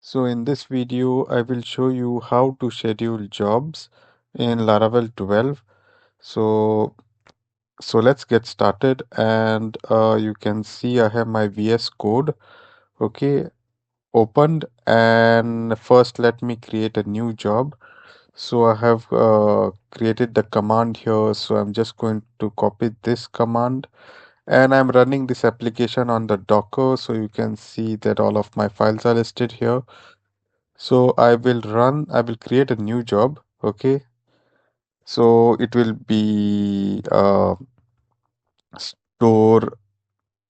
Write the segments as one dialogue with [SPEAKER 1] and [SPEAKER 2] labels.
[SPEAKER 1] So in this video, I will show you how to schedule jobs in Laravel 12. So let's get started, and you can see I have my VS Code, okay, opened. And first, let me create a new job. So I have created the command here. So I'm just going to copy this command, and I'm running this application on the Docker. So you can see that all of my files are listed here. So I will create a new job. Okay. So it will be store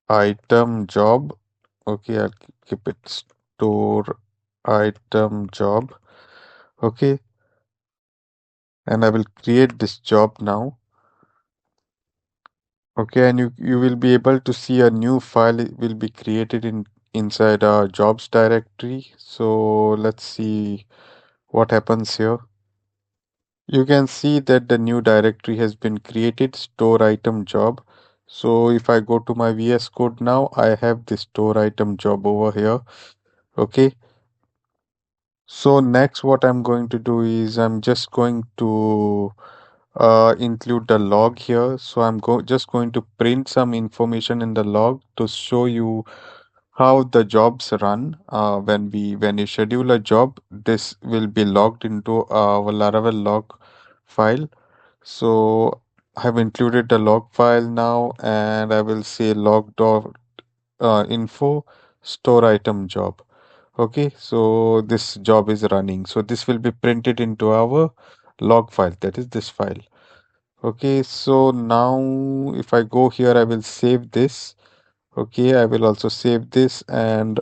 [SPEAKER 1] item job. Okay. I'll keep it store item job. Okay. And I will create this job now. Okay. And you will be able to see a new file will be created inside our jobs directory. So let's see what happens here. You can see that the new directory has been created, store item job. So if I go to my VS Code now, I have the store item job over here. Okay. So next what I'm going to do is I'm just going to include the log here. So just going to print some information in the log to show you how the jobs run. When you schedule a job, this will be logged into our Laravel log file. So I have included the log file now, and I will say log.info store item job. Okay, so this job is running. So this will be printed into our log file, that is this file. Okay, so now if I go here, I will save this. Okay, I will also save this, and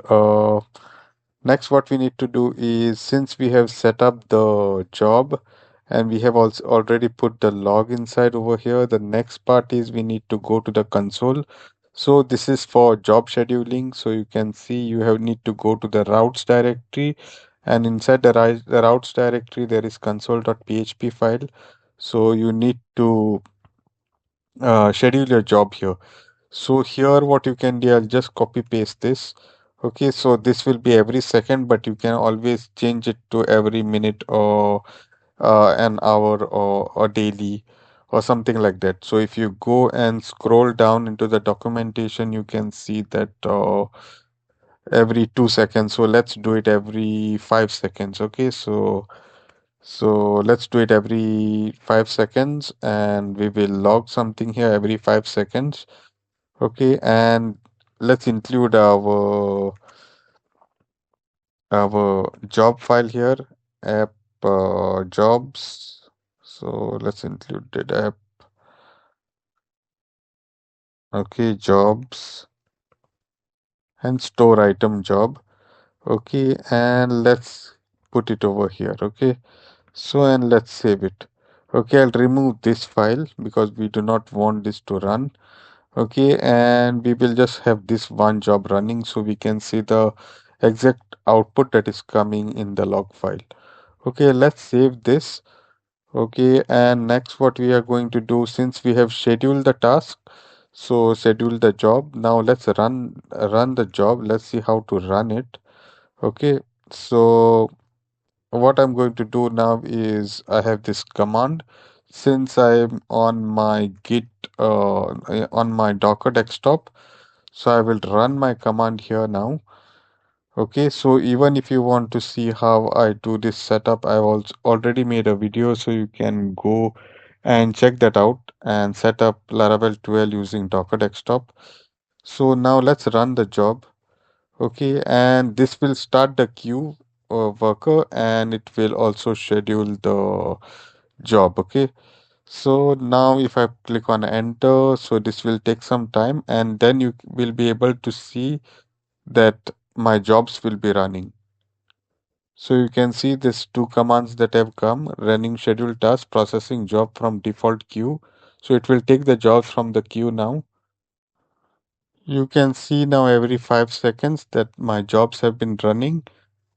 [SPEAKER 1] next, what we need to do is, since we have set up the job and we have also already put the log inside over here, the next part is we need to go to the console. So this is for job scheduling. So you can see you have need to go to the routes directory, and inside the routes directory there is console.php file. So you need to schedule your job here. So here what you can do, I'll just copy paste this. Okay, so this will be every second, but you can always change it to every minute or an hour or daily or something like that. So if you go and scroll down into the documentation, you can see that every 2 seconds. So let's do it every 5 seconds. Okay, so let's do it every 5 seconds, and we will log something here every 5 seconds. Okay, and let's include our job file here, app jobs. So let's include that app. Okay, jobs and store item job. Okay, and let's put it over here. Okay, so and let's save it. Okay, I'll remove this file because we do not want this to run. Okay, and we will just have this one job running so we can see the exact output that is coming in the log file. Okay, let's save this. Okay, and next what we are going to do, since we have scheduled the task, so schedule the job. Now let's run the job. Let's see how to run it. Okay, so what I'm going to do now is I have this command. Since I'm on my Git on my Docker desktop, so I will run my command here now. Okay, so even if you want to see how I do this setup, I've also already made a video, so you can go and check that out and set up Laravel 12 using Docker desktop. So now let's run the job. Okay, and this will start the queue worker, and it will also schedule the job. Okay, so now if I click on enter, so this will take some time, and then you will be able to see that my jobs will be running. So you can see these two commands that have come: running scheduled task, processing job from default queue. So it will take the jobs from the queue now. You can see now every 5 seconds that my jobs have been running,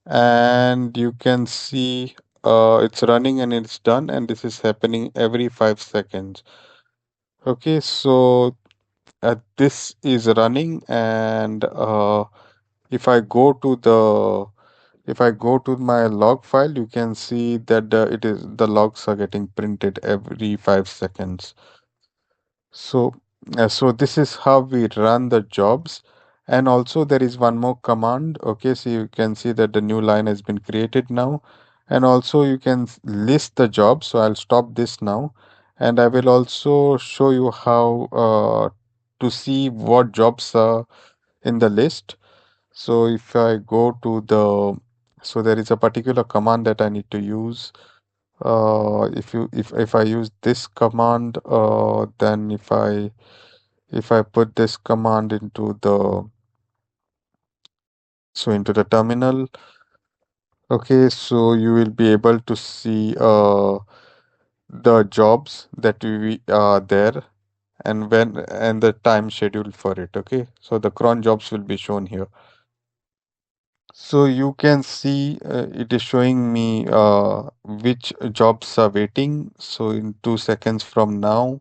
[SPEAKER 1] and you can see it's running and it's done, and this is happening every 5 seconds. Okay, so this is running, and if I go to the if I go to my log file, you can see that the logs are getting printed every 5 seconds. So, so this is how we run the jobs. And also there is one more command. Okay, so you can see that the new line has been created now. And also you can list the jobs. So I'll stop this now. And I will also show you how to see what jobs are in the list. So if I go to so there is a particular command that I need to use. If I use this command, then if I put this command into into the terminal, okay, so you will be able to see the jobs that we are there and the time schedule for it. Okay, so the cron jobs will be shown here. So you can see it is showing me which jobs are waiting. So in 2 seconds from now,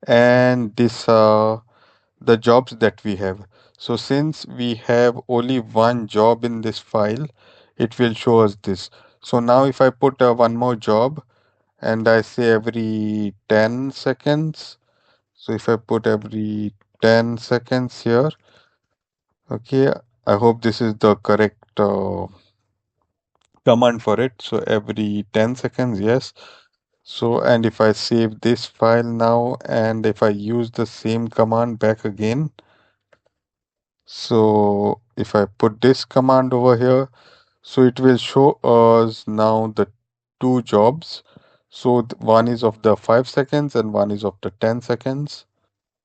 [SPEAKER 1] and this the jobs that we have. So since we have only one job in this file, it will show us this. So now if I put one more job and I say every 10 seconds, so if I put every 10 seconds here, okay, I hope this is the correct command for it. So every 10 seconds, yes. So, and if I save this file now and if I use the same command back again, so if I put this command over here, so it will show us now the two jobs. So one is of the 5 seconds and one is of the 10 seconds.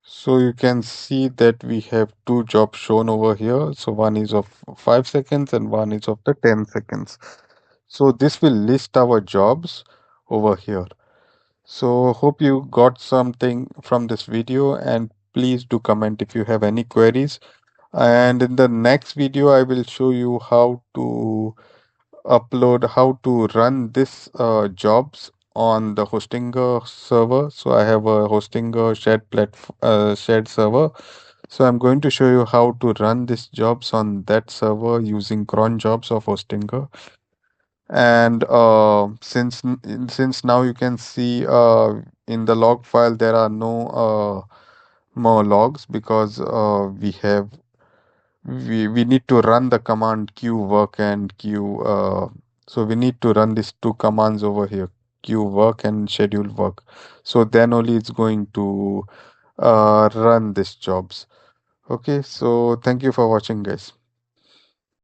[SPEAKER 1] So you can see that we have two jobs shown over here. So one is of 5 seconds and one is of the 10 seconds. So this will list our jobs over here. So hope you got something from this video, and please do comment if you have any queries. And in the next video, I will show you how to run this jobs on the Hostinger server. So I have a Hostinger shared server. So I'm going to show you how to run these jobs on that server using cron jobs of Hostinger. And since now you can see in the log file there are no more logs because we need to run the command queue work and queue so we need to run these two commands over here, queue work and schedule work. So then only it's going to run these jobs. Okay, so thank you for watching, guys.